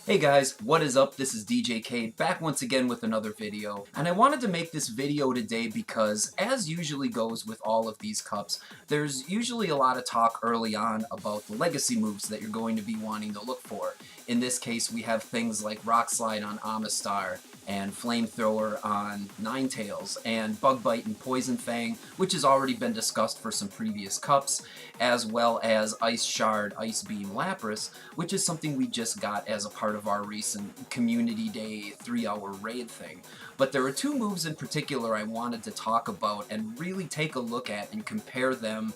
Hey guys, what is up? This is DJ back once again with another video. And I wanted to make this video today because, as usually goes with all of these cups, there's usually a lot of talk early on about the legacy moves that you're going to be wanting to look for. In this case, we have things like Rock Slide on Amistar, and Flamethrower on Ninetales, and Bug Bite and Poison Fang, which has already been discussed for some previous cups, as well as Ice Shard, Ice Beam, Lapras, which is something we just got as a part of our recent Community Day 3-hour raid thing. But there are two moves in particular I wanted to talk about and really take a look at and compare them,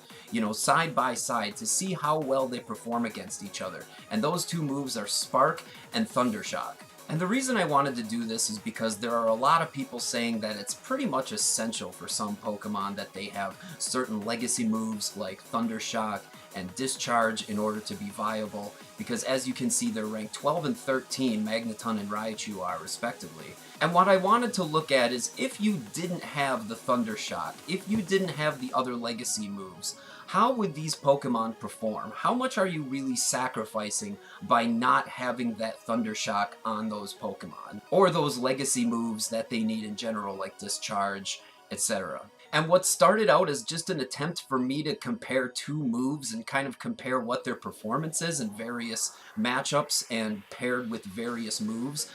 side by side to see how well they perform against each other. And those two moves are Spark and Thundershock. And the reason I wanted to do this is because there are a lot of people saying that it's pretty much essential for some Pokemon that they have certain legacy moves like Thundershock and Discharge in order to be viable, because as you can see they're ranked 12 and 13, Magneton and Raikou are respectively. And what I wanted to look at is if you didn't have the Thundershock, if you didn't have the other legacy moves, how would these Pokemon perform? How much are you really sacrificing by not having that Thundershock on those Pokemon? Or those legacy moves that they need in general, like Discharge, etc. And what started out as just an attempt for me to compare two moves and kind of compare what their performance is in various matchups and paired with various moves,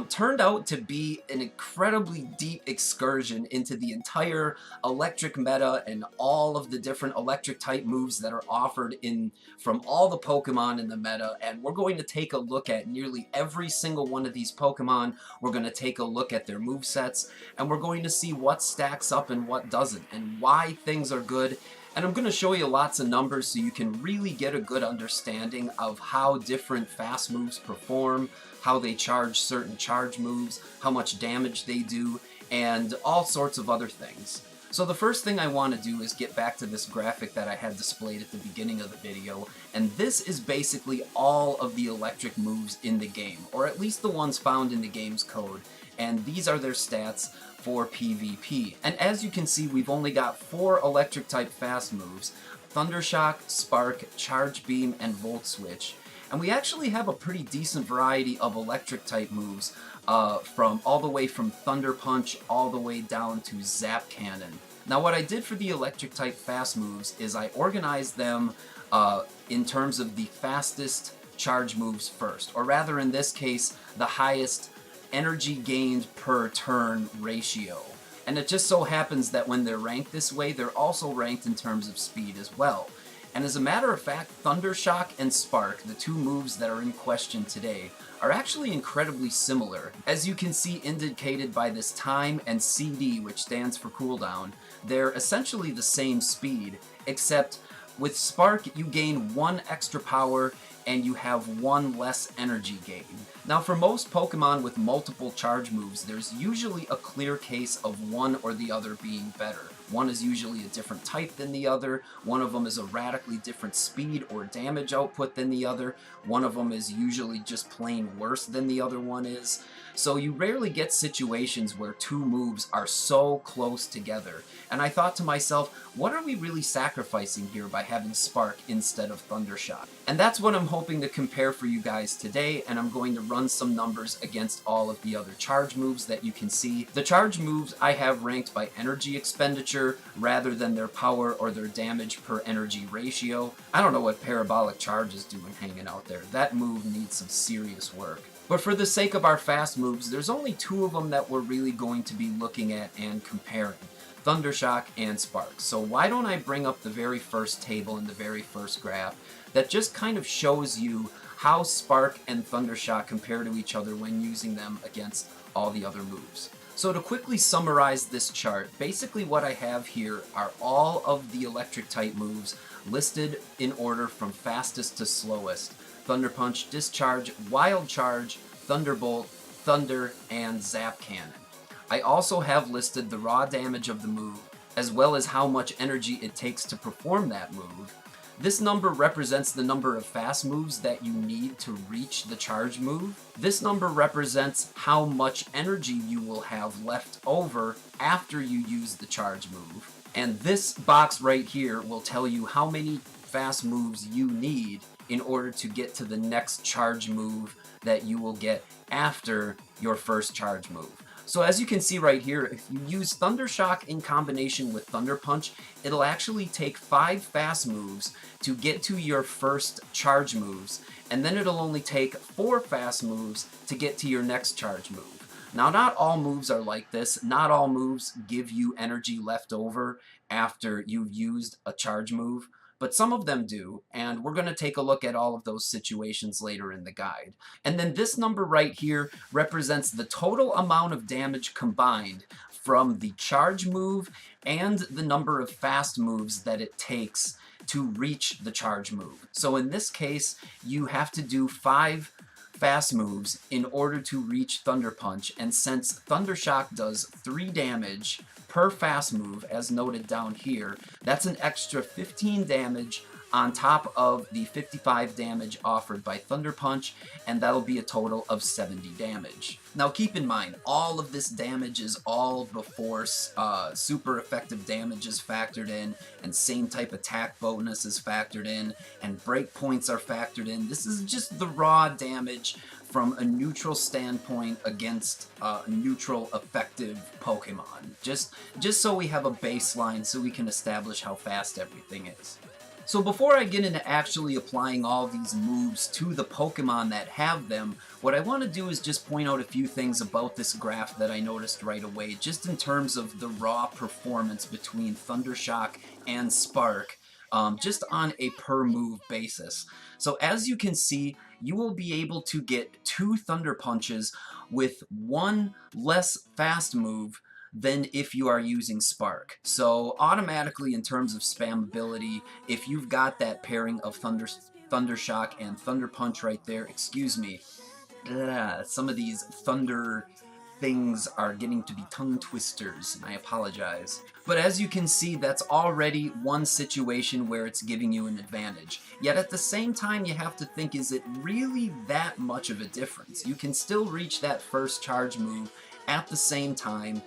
turned out to be an incredibly deep excursion into the entire electric meta and all of the different electric type moves that are offered from all the Pokemon in the meta. And we're going to take a look at nearly every single one of these Pokemon. We're going to take a look at their movesets, and we're going to see what stacks up and what doesn't, and why things are good. And I'm going to show you lots of numbers so you can really get a good understanding of how different fast moves perform, how they charge certain charge moves, how much damage they do, and all sorts of other things. So the first thing I want to do is get back to this graphic that I had displayed at the beginning of the video, and this is basically all of the electric moves in the game, or at least the ones found in the game's code, and these are their stats for PvP. And as you can see, we've only got 4 electric type fast moves: Thundershock, Spark, Charge Beam, and Volt Switch. And we actually have a pretty decent variety of electric type moves, from all the way from Thunder Punch all the way down to Zap Cannon. Now what I did for the electric type fast moves is I organized them in terms of the fastest charge moves first, or rather in this case the highest energy gained per turn ratio. And it just so happens that when they're ranked this way, they're also ranked in terms of speed as well. And as a matter of fact, Thundershock and Spark, the two moves that are in question today, are actually incredibly similar. As you can see indicated by this time and CD, which stands for cooldown, they're essentially the same speed, except with Spark you gain 1 extra power and you have 1 less energy gain. Now for most Pokemon with multiple charge moves, there's usually a clear case of one or the other being better. One is usually a different type than the other, one of them is a radically different speed or damage output than the other, one of them is usually just plain worse than the other one is. So you rarely get situations where two moves are so close together. And I thought to myself, what are we really sacrificing here by having Spark instead of Thundershock? And that's what I'm hoping to compare for you guys today, and I'm going to run some numbers against all of the other charge moves that you can see. The charge moves I have ranked by energy expenditure rather than their power or their damage per energy ratio. I don't know what Parabolic Charge is doing hanging out there. That move needs some serious work. But for the sake of our fast moves, there's only 2 of them that we're really going to be looking at and comparing: Thundershock and Spark. So why don't I bring up the very first table in the very first graph that just kind of shows you how Spark and Thundershock compare to each other when using them against all the other moves. So to quickly summarize this chart, basically what I have here are all of the electric type moves listed in order from fastest to slowest: Thunder Punch, Discharge, Wild Charge, Thunderbolt, Thunder, and Zap Cannon. I also have listed the raw damage of the move, as well as how much energy it takes to perform that move. This number represents the number of fast moves that you need to reach the charge move. This number represents how much energy you will have left over after you use the charge move. And this box right here will tell you how many fast moves you need in order to get to the next charge move that you will get after your first charge move. So as you can see right here, if you use Thundershock in combination with Thunder Punch, it'll actually take 5 fast moves to get to your first charge moves, and then it'll only take 4 fast moves to get to your next charge move. Now, not all moves are like this. Not all moves give you energy left over after you've used a charge move, but some of them do, and we're going to take a look at all of those situations later in the guide. And then this number right here represents the total amount of damage combined from the charge move and the number of fast moves that it takes to reach the charge move. So in this case, you have to do 5 fast moves in order to reach Thunder Punch, and since Thundershock does 3 damage per fast move, as noted down here, that's an extra 15 damage on top of the 55 damage offered by Thunder Punch, and that'll be a total of 70 damage. Now keep in mind, all of this damage is all before super effective damage is factored in, and same type attack bonus is factored in, and break points are factored in. This is just the raw damage from a neutral standpoint against neutral effective Pokemon. Just so we have a baseline so we can establish how fast everything is. So before I get into actually applying all these moves to the Pokemon that have them, what I want to do is just point out a few things about this graph that I noticed right away, just in terms of the raw performance between Thundershock and Spark, just on a per move basis. So as you can see, you will be able to get 2 Thunder Punches with 1 less fast move than if you are using Spark. So automatically, in terms of spammability, if you've got that pairing of Thundershock and Thunder Punch right there, excuse me, some of these thunder things are getting to be tongue twisters, and I apologize. But as you can see, that's already one situation where it's giving you an advantage. Yet at the same time, you have to think, is it really that much of a difference? You can still reach that first charge move at the same time,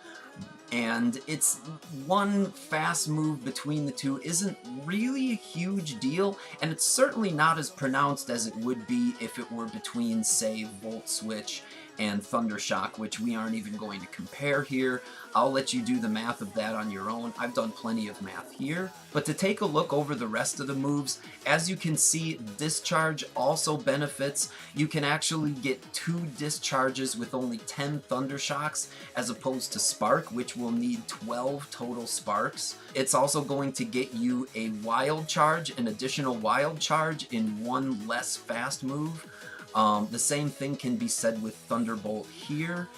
and it's one fast move between the two isn't really a huge deal, and it's certainly not as pronounced as it would be if it were between, say, Volt Switch and Thundershock, which we aren't even going to compare here. I'll let you do the math of that on your own. I've done plenty of math here. But to take a look over the rest of the moves, as you can see, Discharge also benefits. You can actually get 2 discharges with only 10 Thundershocks, as opposed to Spark, which will need 12 total Sparks. It's also going to get you a Wild Charge, an additional Wild Charge in 1 less fast move. The same thing can be said with Thunderbolt here,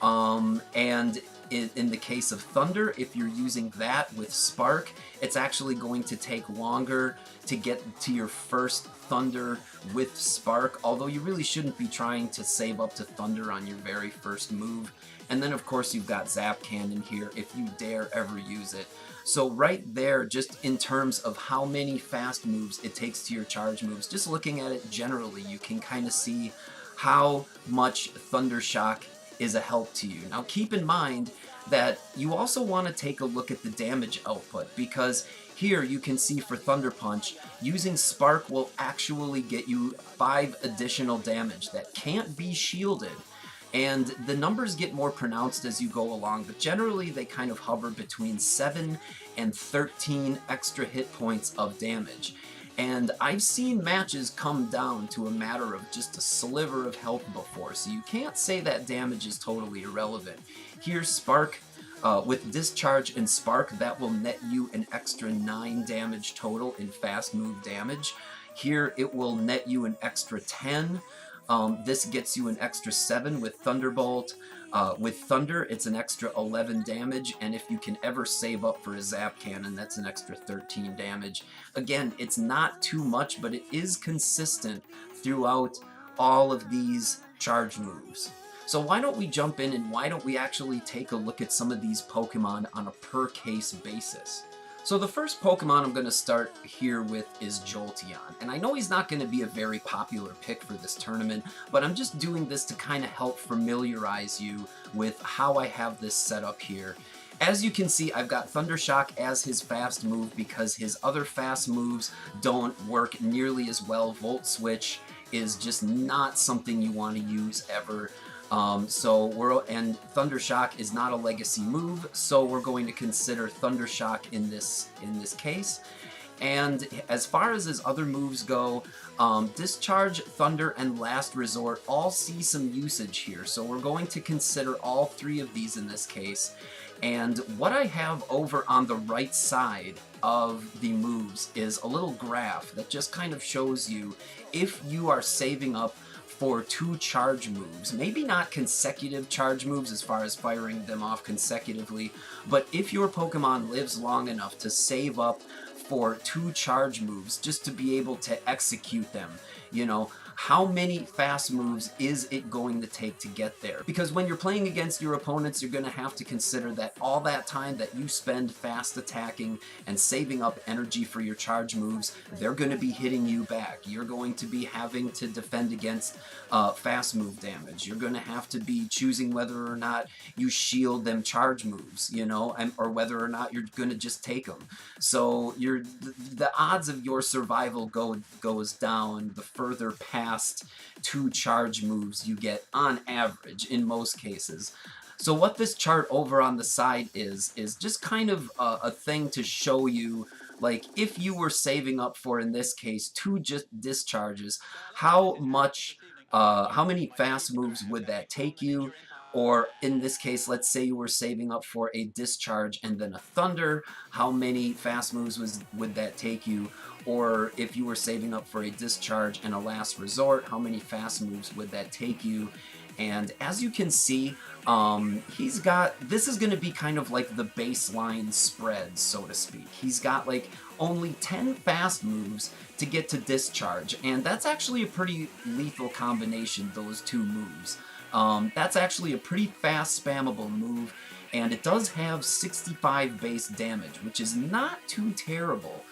and in the case of Thunder, if you're using that with Spark, it's actually going to take longer to get to your first Thunder with Spark, although you really shouldn't be trying to save up to Thunder on your very first move. And then of course you've got Zap Cannon here if you dare ever use it. So right there, just in terms of how many fast moves it takes to your charge moves, just looking at it generally, you can kind of see how much Thundershock is a help to you. Now keep in mind that you also want to take a look at the damage output, because here you can see for Thunder Punch, using Spark will actually get you 5 additional damage that can't be shielded. And the numbers get more pronounced as you go along, but generally they kind of hover between 7 and 13 extra hit points of damage. And I've seen matches come down to a matter of just a sliver of health before, so you can't say that damage is totally irrelevant. Here, Spark, with Discharge and Spark, that will net you an extra 9 damage total in fast move damage. Here, it will net you an extra 10. This gets you an extra 7 with Thunderbolt. With Thunder, it's an extra 11 damage, and if you can ever save up for a Zap Cannon, that's an extra 13 damage. Again, it's not too much, but it is consistent throughout all of these charge moves. So why don't we jump in and why don't we actually take a look at some of these Pokemon on a per case basis? So the first Pokemon I'm going to start here with is Jolteon, and I know he's not going to be a very popular pick for this tournament, but I'm just doing this to kind of help familiarize you with how I have this set up here. As you can see, I've got Thundershock as his fast move because his other fast moves don't work nearly as well. Volt Switch is just not something you want to use ever. And Thundershock is not a legacy move, so we're going to consider Thundershock in this case. And as far as his other moves go, Discharge, Thunder, and Last Resort all see some usage here, so we're going to consider all three of these in this case. And what I have over on the right side of the moves is a little graph that just kind of shows you if you are saving up for 2 charge moves. Maybe not consecutive charge moves as far as firing them off consecutively, but if your Pokemon lives long enough to save up for 2 charge moves just to be able to execute them, you know, how many fast moves is it going to take to get there? Because when you're playing against your opponents, you're going to have to consider that all that time that you spend fast attacking and saving up energy for your charge moves, they're going to be hitting you back. You're going to be having to defend against fast move damage. You're going to have to be choosing whether or not you shield them charge moves, you know, or whether or not you're going to just take them. So the odds of your survival goes down the further past 2 charge moves you get on average in most cases. So what this chart over on the side is just kind of a thing to show you, like, if you were saving up for, in this case, 2 just discharges, how many fast moves would that take you? Or in this case, let's say you were saving up for a discharge and then a thunder, how many fast moves would that take you? Or if you were saving up for a discharge and a last resort, how many fast moves would that take you? And as you can see, this is going to be kind of like the baseline spread, so to speak. He's got like only 10 fast moves to get to discharge, and that's actually a pretty lethal combination, those 2 moves. That's actually a pretty fast spammable move, and it does have 65 base damage, which is not too terrible.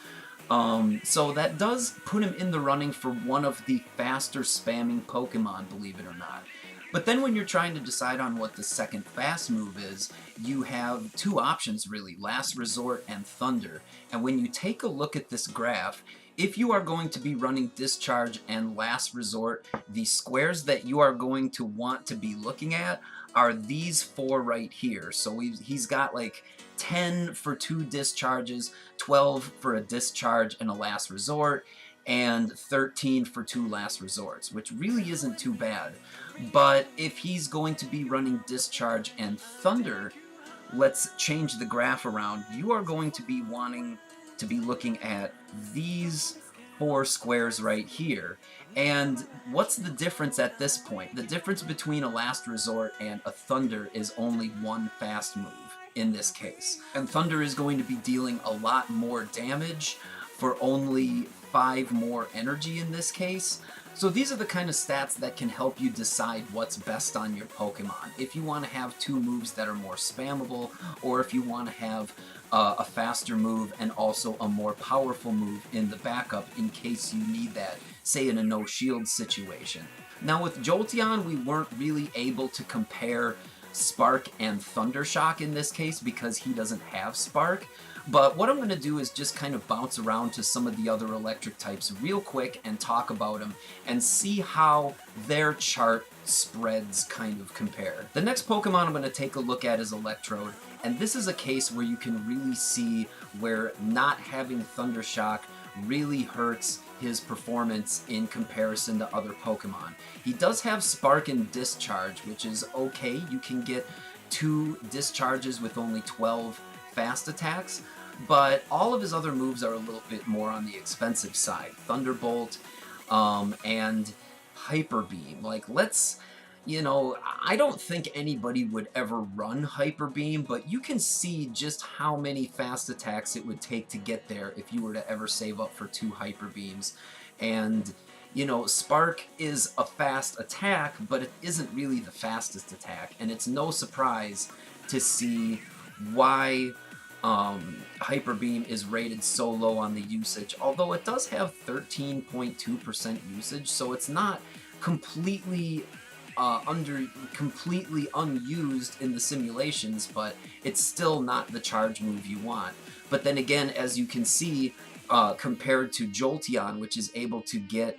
So that does put him in the running for one of the faster spamming Pokemon, believe it or not. But then when you're trying to decide on what the second fast move is, you have 2 options really, Last Resort and Thunder. And when you take a look at this graph, if you are going to be running Discharge and Last Resort, the squares that you are going to want to be looking at are these 4 right here. So he's got like 10 for 2 discharges, 12 for a discharge and a last resort, and 13 for 2 last resorts, which really isn't too bad. But if he's going to be running Discharge and Thunder, let's change the graph around. You are going to be wanting to be looking at these 4 squares right here. And what's the difference at this point? The difference between a last resort and a Thunder is only 1 fast move in this case. And Thunder is going to be dealing a lot more damage for only 5 more energy in this case. So these are the kind of stats that can help you decide what's best on your Pokemon. If you want to have 2 moves that are more spammable, or if you want to have a faster move and also a more powerful move in the backup in case you need that, say in a no shield situation. Now with Jolteon, we weren't really able to compare Spark and Thundershock in this case because he doesn't have Spark. But what I'm going to do is just kind of bounce around to some of the other electric types real quick and talk about them and see how their chart spreads kind of compare. The next Pokemon I'm going to take a look at is Electrode, and this is a case where you can really see where not having Thundershock really hurts his performance in comparison to other Pokemon. He does have Spark and Discharge, which is okay. You can get 2 discharges with only 12 fast attacks, but all of his other moves are a little bit more on the expensive side. Thunderbolt and Hyper Beam. Like, I don't think anybody would ever run Hyper Beam, but you can see just how many fast attacks it would take to get there if you were to ever save up for 2 Hyper Beams. And, Spark is a fast attack, but it isn't really the fastest attack, and it's no surprise to see why Hyper Beam is rated so low on the usage, although it does have 13.2% usage, so it's not completely completely unused in the simulations, but it's still not the charge move you want. But then again, as you can see, compared to Jolteon, which is able to get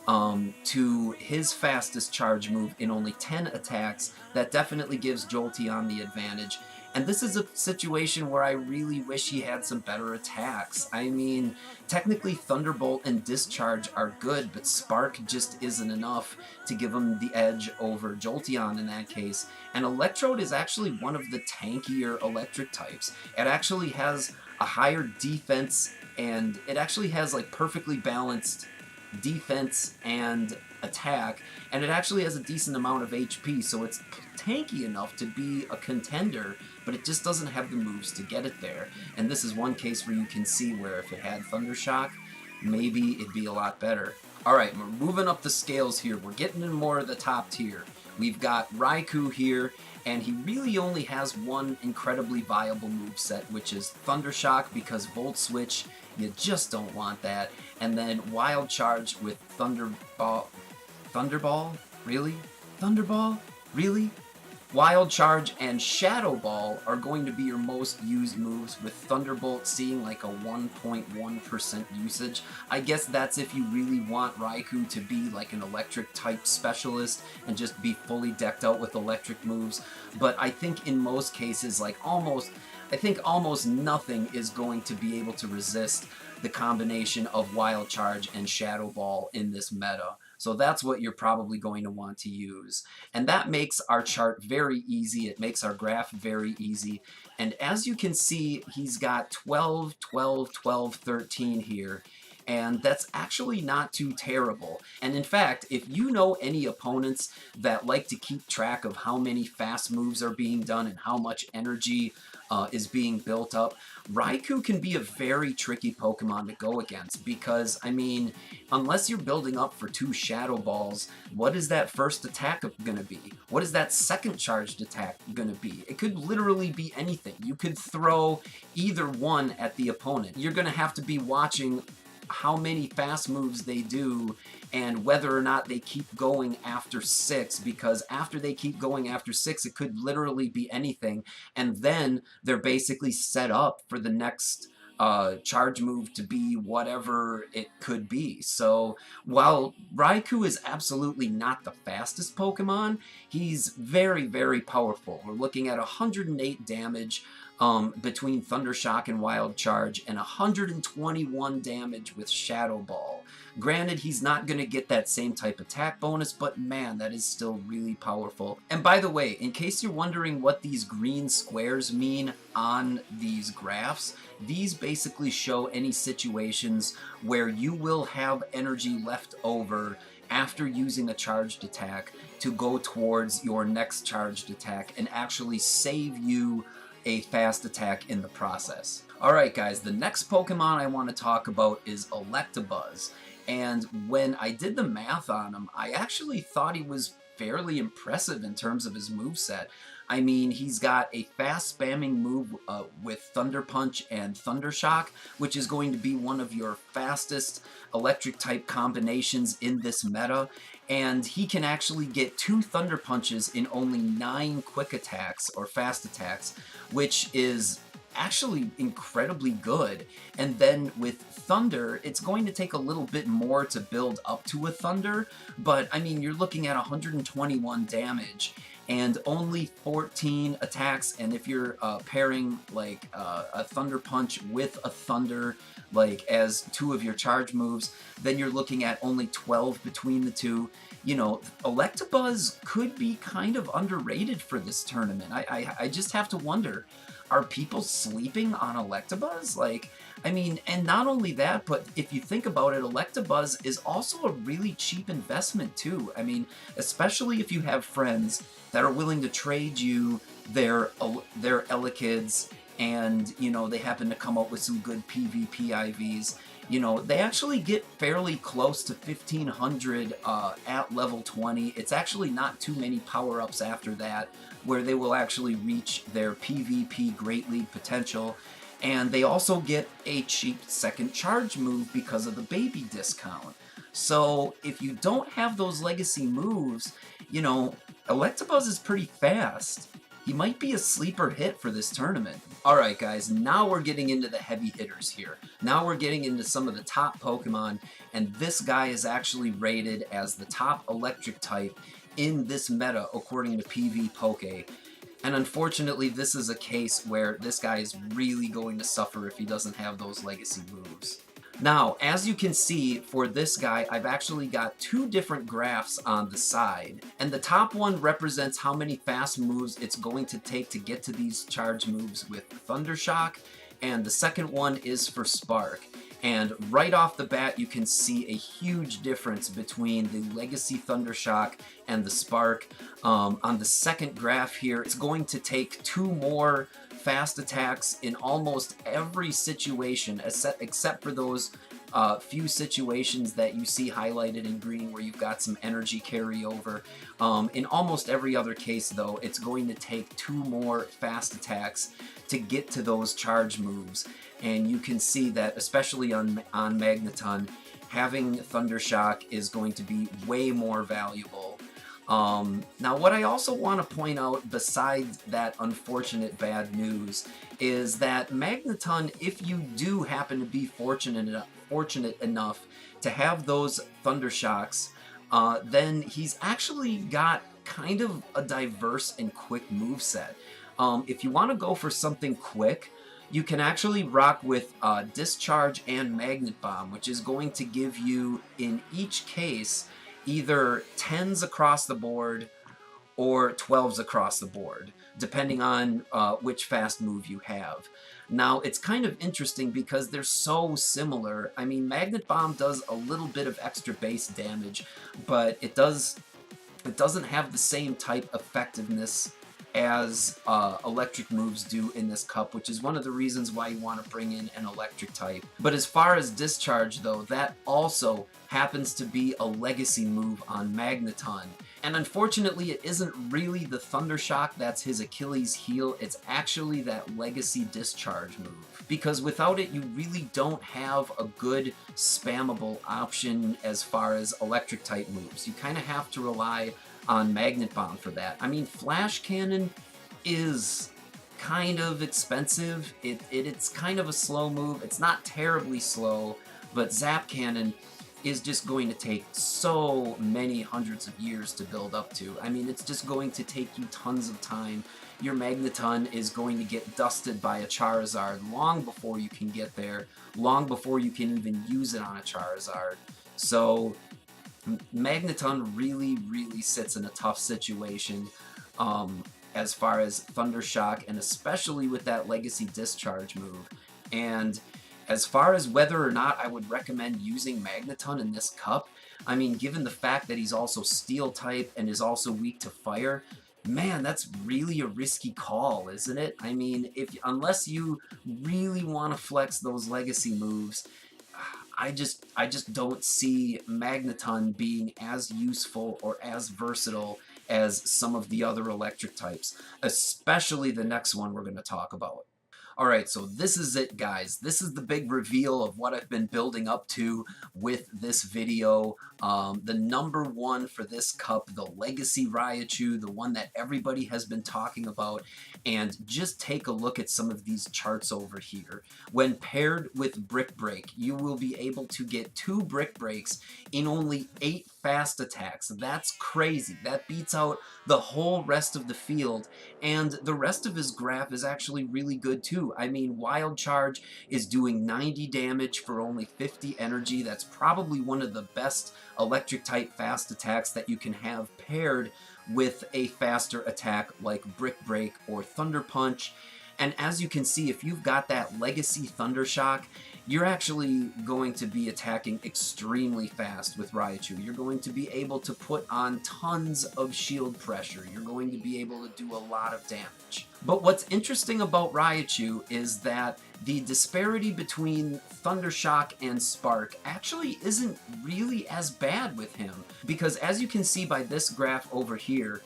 to his fastest charge move in only 10 attacks, that definitely gives Jolteon the advantage. And this is a situation where I really wish he had some better attacks. I mean, technically Thunderbolt and Discharge are good, but Spark just isn't enough to give him the edge over Jolteon in that case. And Electrode is actually one of the tankier electric types. It actually has a higher defense, and it actually has like perfectly balanced defense and attack, and it actually has a decent amount of HP, so it's tanky enough to be a contender, but it just doesn't have the moves to get it there. And this is one case where you can see where if it had Thundershock, maybe it'd be a lot better. Alright, we're moving up the scales here. We're getting in more of the top tier. We've got Raikou here, and he really only has one incredibly viable moveset, which is Thundershock, because Volt Switch, you just don't want that. And then Wild Charge with Thunderball? Really? Thunderball? Really? Wild Charge and Shadow Ball are going to be your most used moves, with Thunderbolt seeing like a 1.1% usage. I guess that's if you really want Raikou to be like an electric type specialist and just be fully decked out with electric moves. But I think in most cases, like almost nothing is going to be able to resist the combination of Wild Charge and Shadow Ball in this meta. So that's what you're probably going to want to use. And that makes our chart very easy. It makes our graph very easy. And as you can see, he's got 12, 12, 12, 13 here. And that's actually not too terrible. And in fact, if you know any opponents that like to keep track of how many fast moves are being done and how much energy is being built up, Raikou can be a very tricky Pokemon to go against, because, I mean, unless you're building up for 2 Shadow Balls, what is that first attack gonna be? What is that second charged attack gonna be? It could literally be anything. You could throw either one at the opponent. You're gonna have to be watching how many fast moves they do and whether or not they keep going after 6, because after they keep going after 6, it could literally be anything, and then they're basically set up for the next charge move to be whatever it could be. So while Raikou is absolutely not the fastest Pokemon, he's very, very powerful. We're looking at 108 damage between Thundershock and Wild Charge, and 121 damage with Shadow Ball. Granted, he's not going to get that same type attack bonus, but man, that is still really powerful. And by the way, in case you're wondering what these green squares mean on these graphs, these basically show any situations where you will have energy left over after using a charged attack to go towards your next charged attack and actually save you a fast attack in the process. Alright guys, the next Pokemon I want to talk about is Electabuzz. And when I did the math on him, I actually thought he was fairly impressive in terms of his moveset. I mean, he's got a fast spamming move with Thunder Punch and Thundershock, which is going to be one of your fastest electric type combinations in this meta. And he can actually get 2 Thunder Punches in only 9 quick attacks or fast attacks, which is actually incredibly good. And then with Thunder, it's going to take a little bit more to build up to a Thunder, but I mean, you're looking at 121 damage and only 14 attacks, and if you're pairing like a Thunder Punch with a Thunder like as 2 of your charge moves, then you're looking at only 12 between the two. You know, Electabuzz could be kind of underrated for this tournament. I just have to wonder, are people sleeping on Electabuzz? Like, I mean, and not only that, but if you think about it, Electabuzz is also a really cheap investment too. I mean, especially if you have friends that are willing to trade you their Elikids, and, you know, they happen to come up with some good PvP IVs. You know, they actually get fairly close to 1500 at level 20. It's actually not too many power-ups after that where they will actually reach their PvP Great League potential. And they also get a cheap second charge move because of the baby discount. So if you don't have those legacy moves, you know, Electabuzz is pretty fast. He might be a sleeper hit for this tournament. Alright guys, now we're getting into the heavy hitters here. Now we're getting into some of the top Pokemon, and this guy is actually rated as the top electric type in this meta according to PV Poke. And unfortunately, this is a case where this guy is really going to suffer if he doesn't have those legacy moves. Now, as you can see, for this guy, I've actually got two different graphs on the side. And the top one represents how many fast moves it's going to take to get to these charge moves with Thundershock, and the second one is for Spark. And right off the bat, you can see a huge difference between the Legacy Thundershock and the Spark. On the second graph here, it's going to take two more fast attacks in almost every situation, except for those few situations that you see highlighted in green where you've got some energy carryover. In almost every other case, though, it's going to take two more fast attacks to get to those charge moves. And you can see that, especially on Magneton, having Thundershock is going to be way more valuable. Now, what I also want to point out, besides that unfortunate bad news, is that Magneton, if you do happen to be fortunate enough to have those Thundershocks, then he's actually got kind of a diverse and quick moveset. If you want to go for something quick, you can actually rock with Discharge and Magnet Bomb, which is going to give you, in each case, either 10s across the board or 12s across the board, depending on which fast move you have. Now, it's kind of interesting because they're so similar. I mean, Magnet Bomb does a little bit of extra base damage, but it doesn't have the same type effectiveness as electric moves do in this cup, which is one of the reasons why you want to bring in an electric type. But as far as Discharge, though, that also happens to be a legacy move on Magneton. And unfortunately, it isn't really the Thundershock that's his Achilles heel, it's actually that legacy Discharge move. Because without it, you really don't have a good spammable option as far as electric type moves. You kind of have to rely on Magnet Bomb for that. I mean, Flash Cannon is kind of expensive. It's kind of a slow move. It's not terribly slow, but Zap Cannon is just going to take so many hundreds of years to build up to. I mean, it's just going to take you tons of time. Your Magneton is going to get dusted by a Charizard long before you can get there, long before you can even use it on a Charizard. So Magneton really sits in a tough situation as far as Thundershock, and especially with that Legacy Discharge move. And as far as whether or not I would recommend using Magneton in this cup, I mean, given the fact that he's also Steel type and is also weak to Fire, man, that's really a risky call, isn't it? I mean, unless you really want to flex those legacy moves, I just don't see Magneton being as useful or as versatile as some of the other electric types, especially the next one we're going to talk about. Alright, so this is it, guys. This is the big reveal of what I've been building up to with this video. The number one for this cup, the Legacy Raikou, the one that everybody has been talking about. And just take a look at some of these charts over here. When paired with Brick Break, you will be able to get 2 Brick Breaks in only 8 fast attacks. That's crazy. That beats out the whole rest of the field, and the rest of his graph is actually really good too. I mean, Wild Charge is doing 90 damage for only 50 energy. That's probably one of the best electric type fast attacks that you can have paired with a faster attack like Brick Break or Thunder Punch. And as you can see, if you've got that Legacy Thundershock, you're actually going to be attacking extremely fast with Raikou. You're going to be able to put on tons of shield pressure. You're going to be able to do a lot of damage. But what's interesting about Raikou is that the disparity between Thundershock and Spark actually isn't really as bad with him. Because as you can see by this graph over here,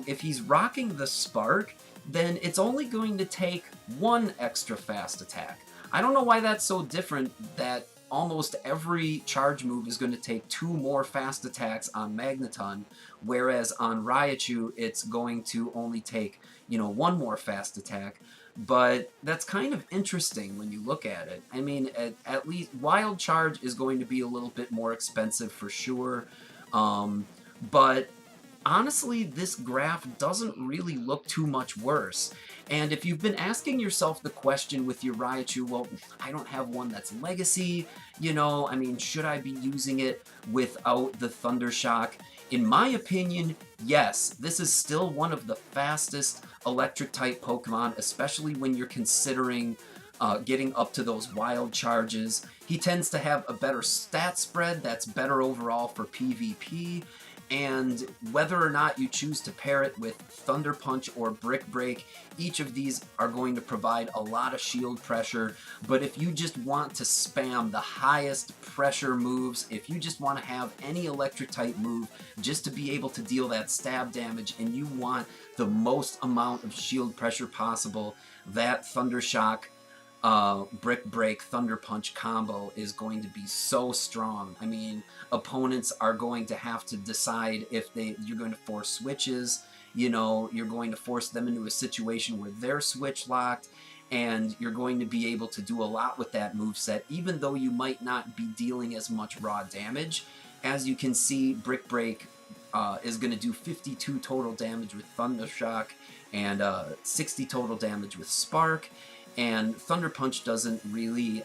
if he's rocking the Spark, then it's only going to take 1 extra fast attack. I don't know why that's so different, that almost every charge move is going to take 2 more fast attacks on Magneton, whereas on Raikou it's going to only take, 1 more fast attack. But that's kind of interesting when you look at it. I mean, at least Wild Charge is going to be a little bit more expensive for sure, but honestly, this graph doesn't really look too much worse. And if you've been asking yourself the question with your Raikou, well, I don't have one that's Legacy, I mean, should I be using it without the Thundershock? In my opinion, yes, this is still one of the fastest Electric-type Pokemon, especially when you're considering getting up to those wild charges. He tends to have a better stat spread that's better overall for PvP, and whether or not you choose to pair it with Thunder Punch or Brick Break, each of these are going to provide a lot of shield pressure. But if you just want to spam the highest pressure moves, if you just want to have any electric type move just to be able to deal that stab damage, and you want the most amount of shield pressure possible, that Thundershock Brick Break Thunder Punch combo is going to be so strong. I mean, opponents are going to have to decide if you're going to force switches, you're going to force them into a situation where they're switch locked, and you're going to be able to do a lot with that moveset, even though you might not be dealing as much raw damage. As you can see, Brick Break is going to do 52 total damage with Thundershock and 60 total damage with Spark. And Thunder Punch doesn't really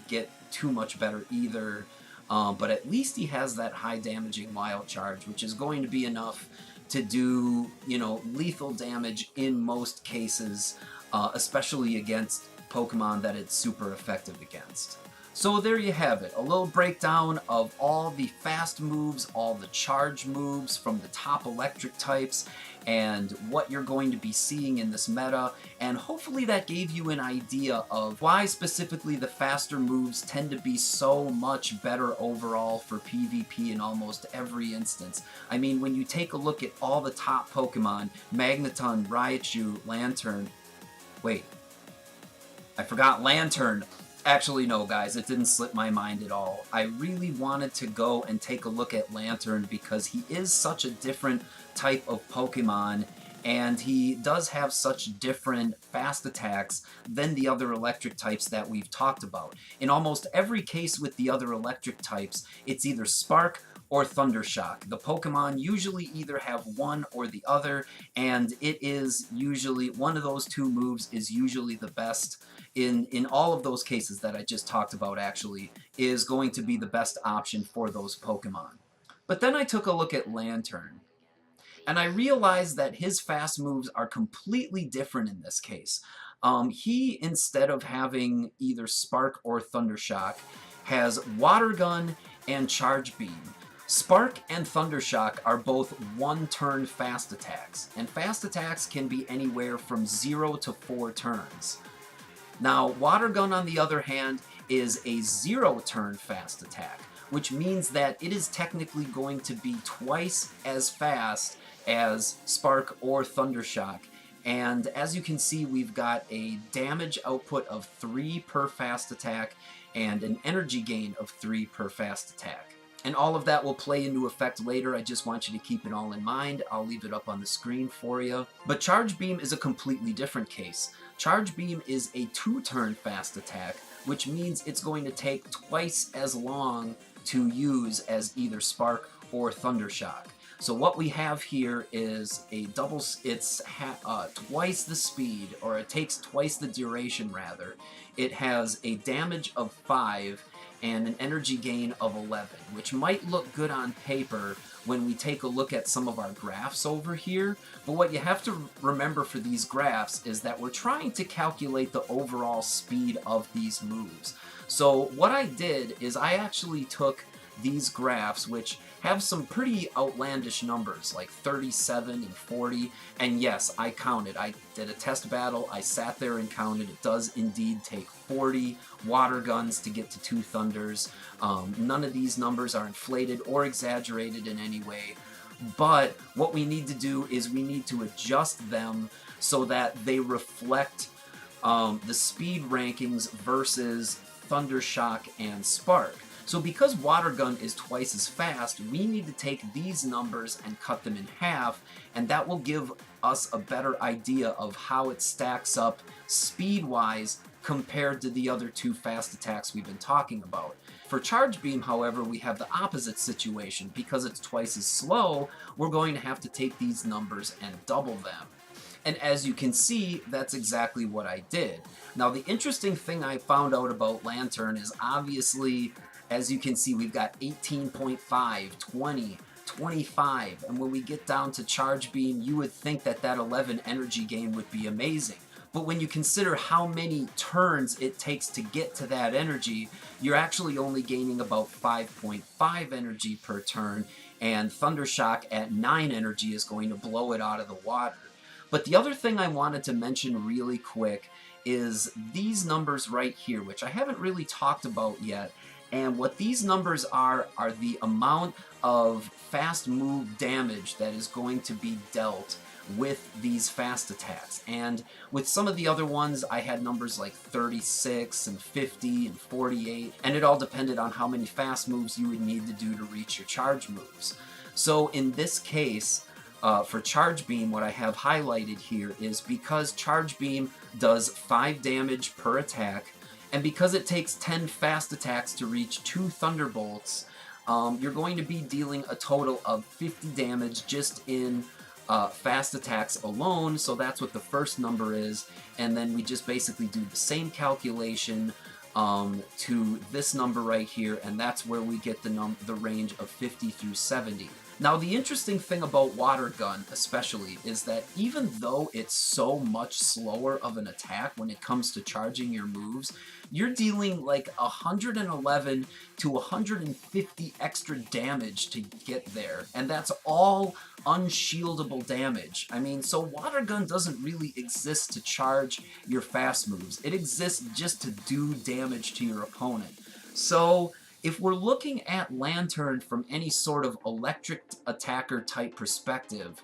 get too much better either, but at least he has that high damaging Wild Charge, which is going to be enough to do, lethal damage in most cases, especially against Pokemon that it's super effective against. So there you have it, a little breakdown of all the fast moves, all the charge moves from the top electric types, and what you're going to be seeing in this meta, and hopefully that gave you an idea of why specifically the faster moves tend to be so much better overall for PvP in almost every instance. I mean, when you take a look at all the top Pokemon, Magneton, Raikou, Lantern, wait, I forgot Lantern. Actually, no, guys, it didn't slip my mind at all. I really wanted to go and take a look at Lantern because he is such a different type of Pokemon, and he does have such different fast attacks than the other electric types that we've talked about. In almost every case with the other electric types, it's either Spark or Thundershock. The Pokemon usually either have one or the other, and it is usually, one of those two moves is usually the best. In all of those cases that I just talked about, actually, is going to be the best option for those Pokemon. But then I took a look at Lantern, and I realized that his fast moves are completely different in this case. He, instead of having either Spark or Thundershock, has Water Gun and Charge Beam. Spark and Thundershock are both one-turn fast attacks, and fast attacks can be anywhere from 0 to 4 turns. Now, Water Gun, on the other hand, is a 0-turn fast attack, which means that it is technically going to be twice as fast as Spark or Thundershock. And as you can see, we've got a damage output of 3 per fast attack and an energy gain of 3 per fast attack. And all of that will play into effect later. I just want you to keep it all in mind. I'll leave it up on the screen for you. But Charge Beam is a completely different case. Charge Beam is a 2-turn fast attack, which means it's going to take twice as long to use as either Spark or Thundershock. So what we have here is a double, it's twice the speed, or it takes twice the duration rather. It has a damage of 5 and an energy gain of 11, which might look good on paper when we take a look at some of our graphs over here. But what you have to remember for these graphs is that we're trying to calculate the overall speed of these moves. So what I did is I actually took these graphs, which have some pretty outlandish numbers, like 37 and 40, and yes, I counted. I did a test battle, I sat there and counted. It does indeed take 40 water guns to get to 2 thunders. None of these numbers are inflated or exaggerated in any way, but what we need to do is we need to adjust them so that they reflect the speed rankings versus Thundershock, and Spark. So because Water Gun is twice as fast, we need to take these numbers and cut them in half, and that will give us a better idea of how it stacks up speed-wise compared to the other two fast attacks we've been talking about. For Charge Beam, however, we have the opposite situation. Because it's twice as slow, we're going to have to take these numbers and double them. And as you can see, that's exactly what I did. Now, the interesting thing I found out about Lanturn is obviously, as you can see, we've got 18.5, 20, 25, and when we get down to Charge Beam, you would think that that 11 energy gain would be amazing. But when you consider how many turns it takes to get to that energy, you're actually only gaining about 5.5 energy per turn, and Thundershock at 9 energy is going to blow it out of the water. But the other thing I wanted to mention really quick is these numbers right here, which I haven't really talked about yet. And what these numbers are the amount of fast move damage that is going to be dealt with these fast attacks. And with some of the other ones, I had numbers like 36 and 50 and 48, and it all depended on how many fast moves you would need to do to reach your charge moves. So in this case, for Charge Beam, what I have highlighted here is because Charge Beam does 5 damage per attack, and because it takes 10 fast attacks to reach 2 Thunderbolts, you're going to be dealing a total of 50 damage just in fast attacks alone, so that's what the first number is, and then we just basically do the same calculation to this number right here, and that's where we get the range of 50 through 70. Now, the interesting thing about Water Gun, especially, is that even though it's so much slower of an attack when it comes to charging your moves, you're dealing like 111 to 150 extra damage to get there, and that's all unshieldable damage. I mean, so Water Gun doesn't really exist to charge your fast moves. It exists just to do damage to your opponent. So if we're looking at Lanturn from any sort of electric attacker type perspective,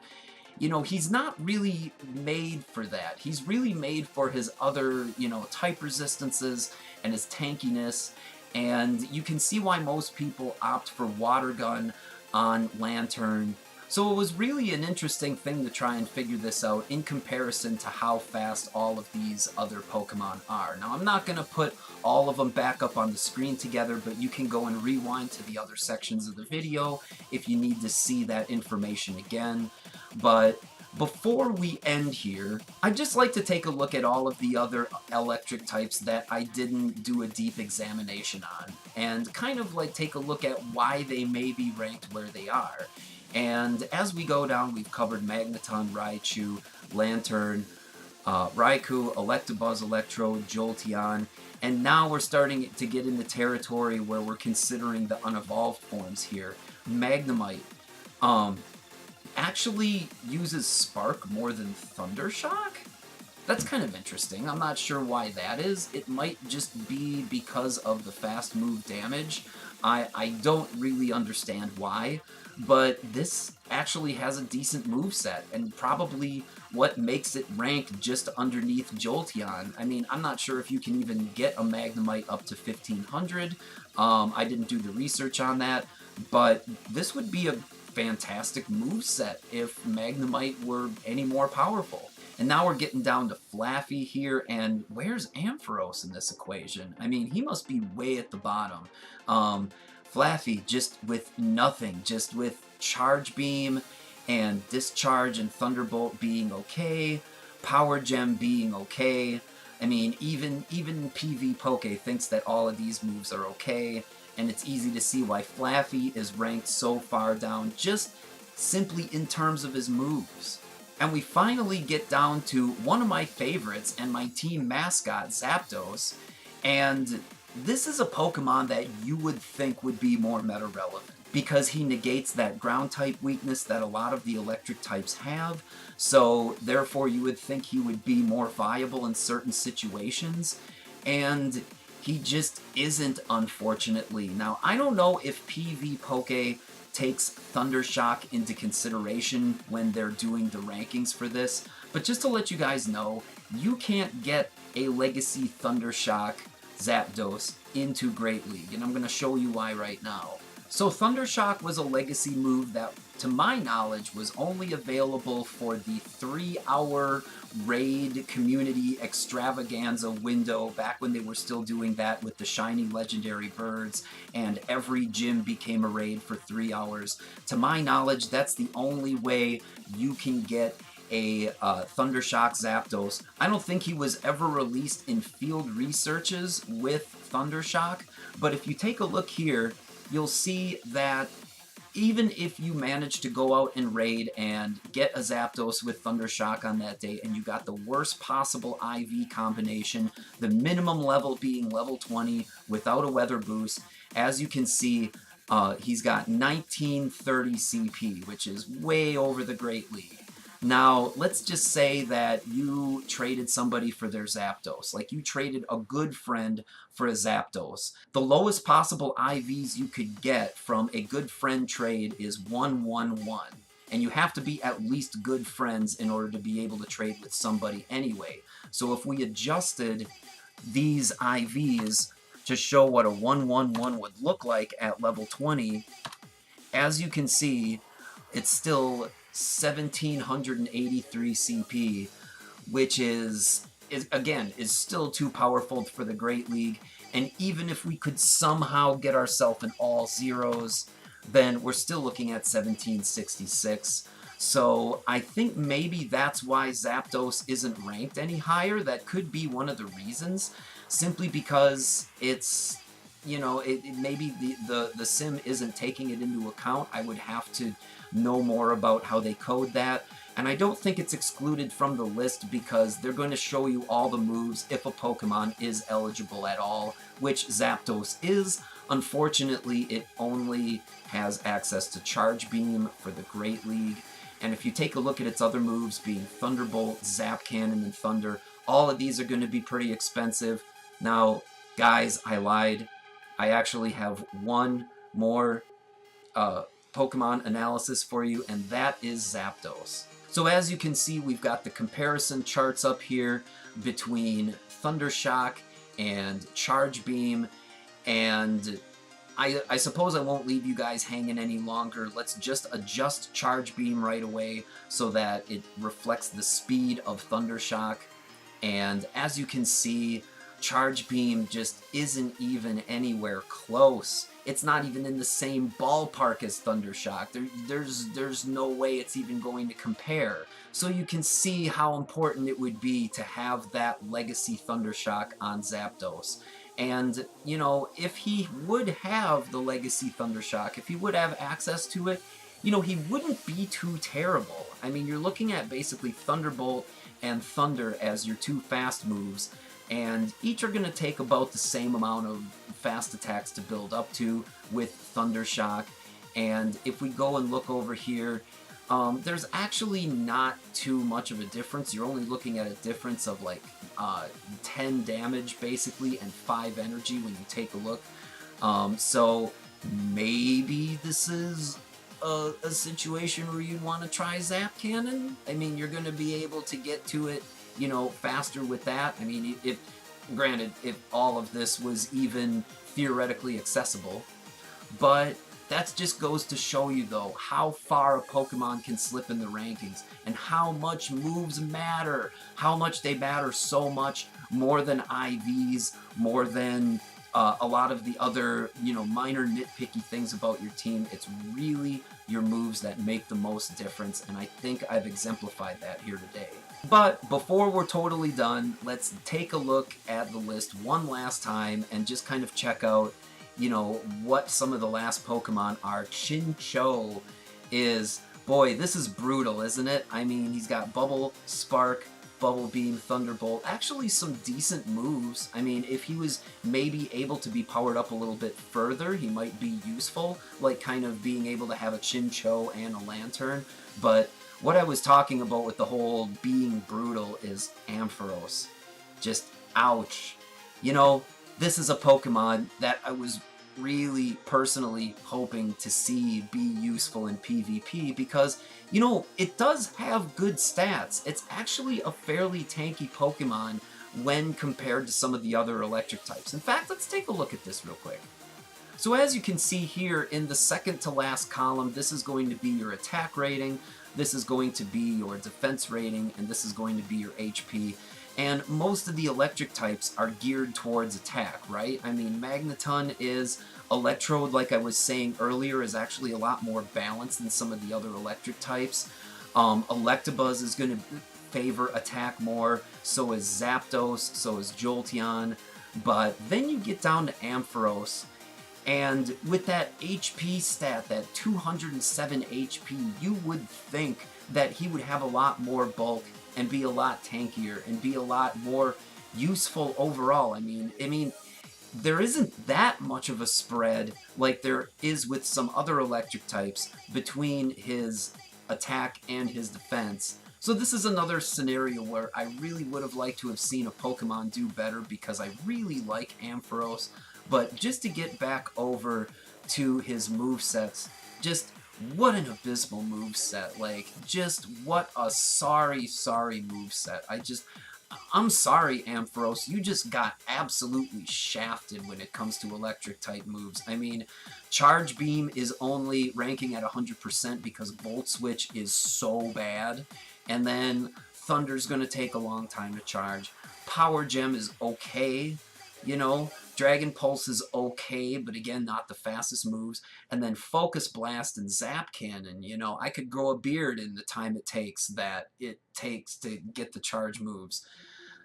you know, he's not really made for that. He's really made for his other, you know, type resistances and his tankiness, and you can see why most people opt for Water Gun on Lanturn. So it was really an interesting thing to try and figure this out in comparison to how fast all of these other Pokemon are. Now, I'm not going to put all of them back up on the screen together, but you can go and rewind to the other sections of the video if you need to see that information again. But before we end here, I'd just like to take a look at all of the other electric types that I didn't do a deep examination on, and kind of like take a look at why they may be ranked where they are. And as we go down, we've covered Magneton, Raichu, Lanturn, Raikou, Electabuzz, Electrode, Jolteon, and now we're starting to get into territory where we're considering the unevolved forms here. Magnemite actually uses Spark more than Thundershock? That's kind of interesting. I'm not sure why that is. It might just be because of the fast move damage. I don't really understand why, but this actually has a decent moveset, and probably what makes it ranked just underneath Jolteon. I mean, I'm not sure if you can even get a Magnemite up to 1500. I didn't do the research on that, but this would be a fantastic moveset if Magnemite were any more powerful. And now we're getting down to Flaffy here, and where's Ampharos in this equation? I mean, he must be way at the bottom. Flaffy, just with nothing, just with Charge Beam and Discharge and Thunderbolt being okay, Power Gem being okay. I mean, even PV Poke thinks that all of these moves are okay, and it's easy to see why Flaffy is ranked so far down just simply in terms of his moves. And we finally get down to one of my favorites and my team mascot, Zapdos, and this is a Pokemon that you would think would be more meta relevant because he negates that ground type weakness that a lot of the electric types have, so therefore you would think he would be more viable in certain situations, and he just isn't, unfortunately. Now, I don't know if PV Poke takes Thundershock into consideration when they're doing the rankings for this, but just to let you guys know, you can't get a Legacy Thundershock Zapdos into Great League, and I'm going to show you why right now. So Thundershock was a legacy move that, to my knowledge, was only available for the 3-hour raid community extravaganza window back when they were still doing that with the shiny legendary birds, and every gym became a raid for 3 hours. To my knowledge, that's the only way you can get a Thundershock Zapdos. I don't think he was ever released in field researches with Thundershock, but if you take a look here, you'll see that even if you manage to go out and raid and get a Zapdos with Thundershock on that day, and you got the worst possible IV combination, the minimum level being level 20 without a weather boost, as you can see, he's got 1930 CP, which is way over the Great League. Now, let's just say that you traded somebody for their Zapdos. Like, you traded a good friend for a Zapdos. The lowest possible IVs you could get from a good friend trade is 111. And you have to be at least good friends in order to be able to trade with somebody anyway. So if we adjusted these IVs to show what a 111 would look like at level 20, as you can see, it's still 1783 CP, which is again still too powerful for the Great League. And even if we could somehow get ourselves in all zeros, then we're still looking at 1766. So I think maybe that's why Zapdos isn't ranked any higher. That could be one of the reasons, simply because it's, you know, maybe the sim isn't taking it into account. I would have to know more about how they code that, and I don't think it's excluded from the list because they're going to show you all the moves if a Pokemon is eligible at all, which Zapdos is. Unfortunately, it only has access to Charge Beam for the Great League, and if you take a look at its other moves, being Thunderbolt, Zap Cannon, and Thunder, all of these are going to be pretty expensive. Now, guys, I lied. I actually have one more Pokemon analysis for you, and that is Zapdos. So as you can see, we've got the comparison charts up here between Thundershock and Charge Beam, and I suppose I won't leave you guys hanging any longer. Let's just adjust Charge Beam right away so that it reflects the speed of Thundershock, and as you can see, Charge Beam just isn't even anywhere close. It's not even in the same ballpark as Thundershock. There's no way it's even going to compare. So you can see how important it would be to have that legacy Thundershock on Zapdos. And, you know, if he would have the legacy Thundershock, if he would have access to it, you know, he wouldn't be too terrible. I mean, you're looking at basically Thunderbolt and Thunder as your two fast moves, and each are going to take about the same amount of fast attacks to build up to with Thundershock. And if we go and look over here, there's actually not too much of a difference. You're only looking at a difference of like 10 damage basically and 5 energy when you take a look. So maybe this is a situation where you'd want to try Zap Cannon. I mean, you're going to be able to get to it, you know, faster with that. I mean, granted, if all of this was even theoretically accessible, but that just goes to show you, though, how far a Pokemon can slip in the rankings and how much moves matter, how much they matter so much more than IVs, more than a lot of the other, you know, minor nitpicky things about your team. It's really your moves that make the most difference, and I think I've exemplified that here today. But before we're totally done, let's take a look at the list one last time and just kind of check out, you know, what some of the last Pokemon are. Chinchou is, boy, this is brutal, isn't it? I mean, he's got Bubble, Spark, Bubble Beam, Thunderbolt, actually some decent moves. I mean, if he was maybe able to be powered up a little bit further, he might be useful, like kind of being able to have a Chinchou and a Lantern. But what I was talking about with the whole being brutal is Ampharos. Just ouch. You know, this is a Pokemon that I was really personally hoping to see be useful in PvP because, you know, it does have good stats. It's actually a fairly tanky Pokemon when compared to some of the other electric types. In fact, let's take a look at this real quick. So as you can see here in the second to last column, this is going to be your attack rating, this is going to be your defense rating, and this is going to be your HP. And most of the electric types are geared towards attack, right? I mean, Magneton is, Electrode, like I was saying earlier, is actually a lot more balanced than some of the other electric types. Electabuzz is going to favor attack more, so is Zapdos, so is Jolteon. But then you get down to Ampharos, and with that HP stat, that 207 HP, you would think that he would have a lot more bulk and be a lot tankier and be a lot more useful overall. I mean, there isn't that much of a spread like there is with some other electric types between his attack and his defense. So this is another scenario where I really would have liked to have seen a Pokemon do better because I really like Ampharos. But just to get back over to his movesets, just what an abysmal moveset. Like, just what a sorry moveset. I'm sorry, Ampharos, you just got absolutely shafted when it comes to electric type moves. I mean, Charge Beam is only ranking at 100% because Volt Switch is so bad, and then Thunder's gonna take a long time to charge. Power Gem is okay, you know, Dragon Pulse is okay, but again, not the fastest moves. And then Focus Blast and Zap Cannon, you know, I could grow a beard in the time it takes to get the charge moves.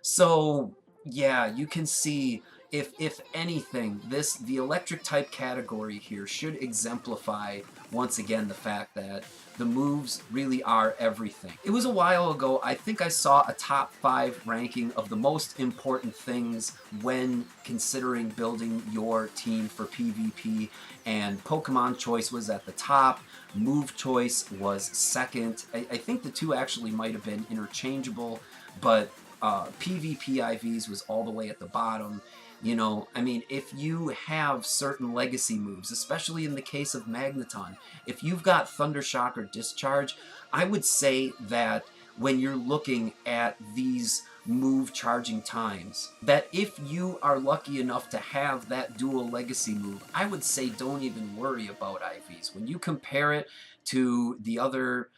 So, yeah, you can see, if anything, the electric type category here should exemplify, once again, the fact that the moves really are everything. It was a while ago, I think I saw a top 5 ranking of the most important things when considering building your team for PvP, and Pokemon choice was at the top, move choice was second. I think the two actually might have been interchangeable, but PvP IVs was all the way at the bottom. You know, I mean, if you have certain legacy moves, especially in the case of Magneton, if you've got Thundershock or Discharge, I would say that when you're looking at these move charging times, that if you are lucky enough to have that dual legacy move, I would say don't even worry about IVs. When you compare it to the other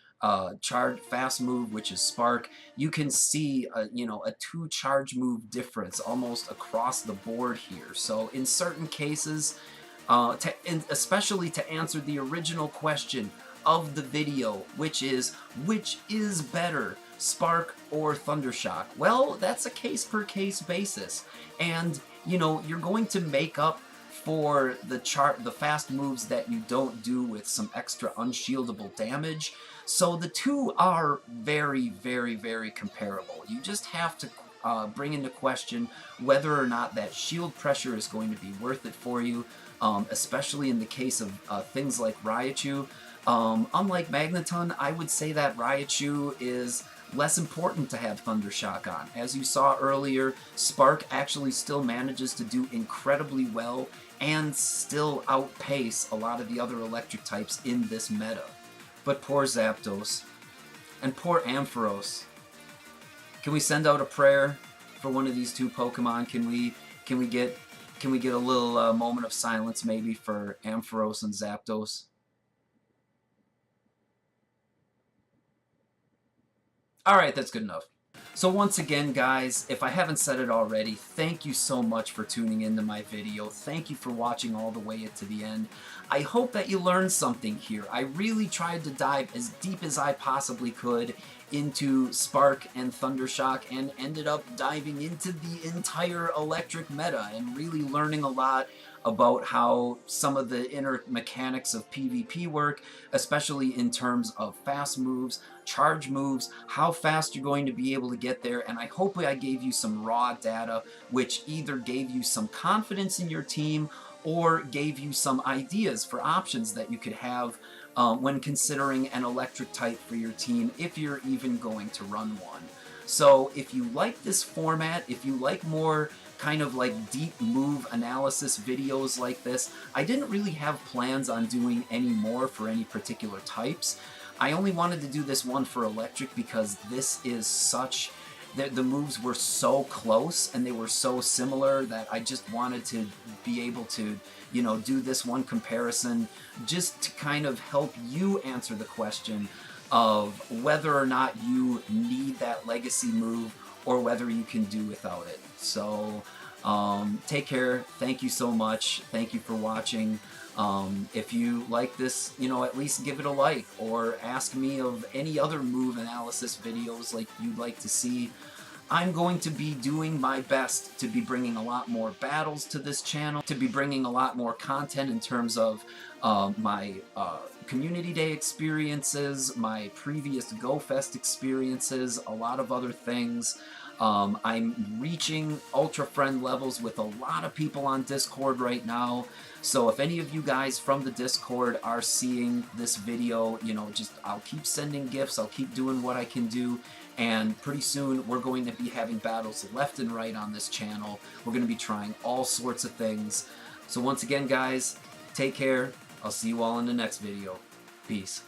charge fast move, which is Spark, you can see a 2 charge move difference almost across the board here. So in certain cases, especially to answer the original question of the video, which is better, Spark or Thundershock? Well, that's a case per case basis, and you know, you're going to make up for the fast moves that you don't do with some extra unshieldable damage. So the two are very comparable. You just have to bring into question whether or not that shield pressure is going to be worth it for you, especially in the case of things like Raikou. Unlike Magneton, I would say that Raikou is less important to have Thundershock on. As you saw earlier, Spark actually still manages to do incredibly well and still outpace a lot of the other electric types in this meta. But poor Zapdos and poor Ampharos. Can we send out a prayer for one of these two Pokemon? Can we get a little moment of silence maybe for Ampharos and Zapdos? Alright, that's good enough. So once again, guys, if I haven't said it already, thank you so much for tuning into my video. Thank you for watching all the way to the end. I hope that you learned something here. I really tried to dive as deep as I possibly could into Spark and Thundershock and ended up diving into the entire electric meta and really learning a lot about how some of the inner mechanics of PvP work, especially in terms of fast moves, charge moves, how fast you're going to be able to get there, and I hope I gave you some raw data which either gave you some confidence in your team or gave you some ideas for options that you could have when considering an electric type for your team, if you're even going to run one. So if you like this format, if you like more kind of like deep move analysis videos like this, I didn't really have plans on doing any more for any particular types. I only wanted to do this one for electric because this is such the moves were so close and they were so similar that I just wanted to be able to, you know, do this one comparison just to kind of help you answer the question of whether or not you need that legacy move or whether you can do without it. So take care. Thank you so much. Thank you for watching. If you like this, you know, at least give it a like, or ask me of any other move analysis videos like you'd like to see. I'm going to be doing my best to be bringing a lot more battles to this channel, to be bringing a lot more content in terms of my community day experiences, my previous GoFest experiences, a lot of other things. I'm reaching ultra friend levels with a lot of people on Discord right now. So if any of you guys from the Discord are seeing this video, you know, just I'll keep sending gifts, I'll keep doing what I can do, and pretty soon we're going to be having battles left and right on this channel. We're going to be trying all sorts of things. So once again, guys, take care. I'll see you all in the next video. Peace.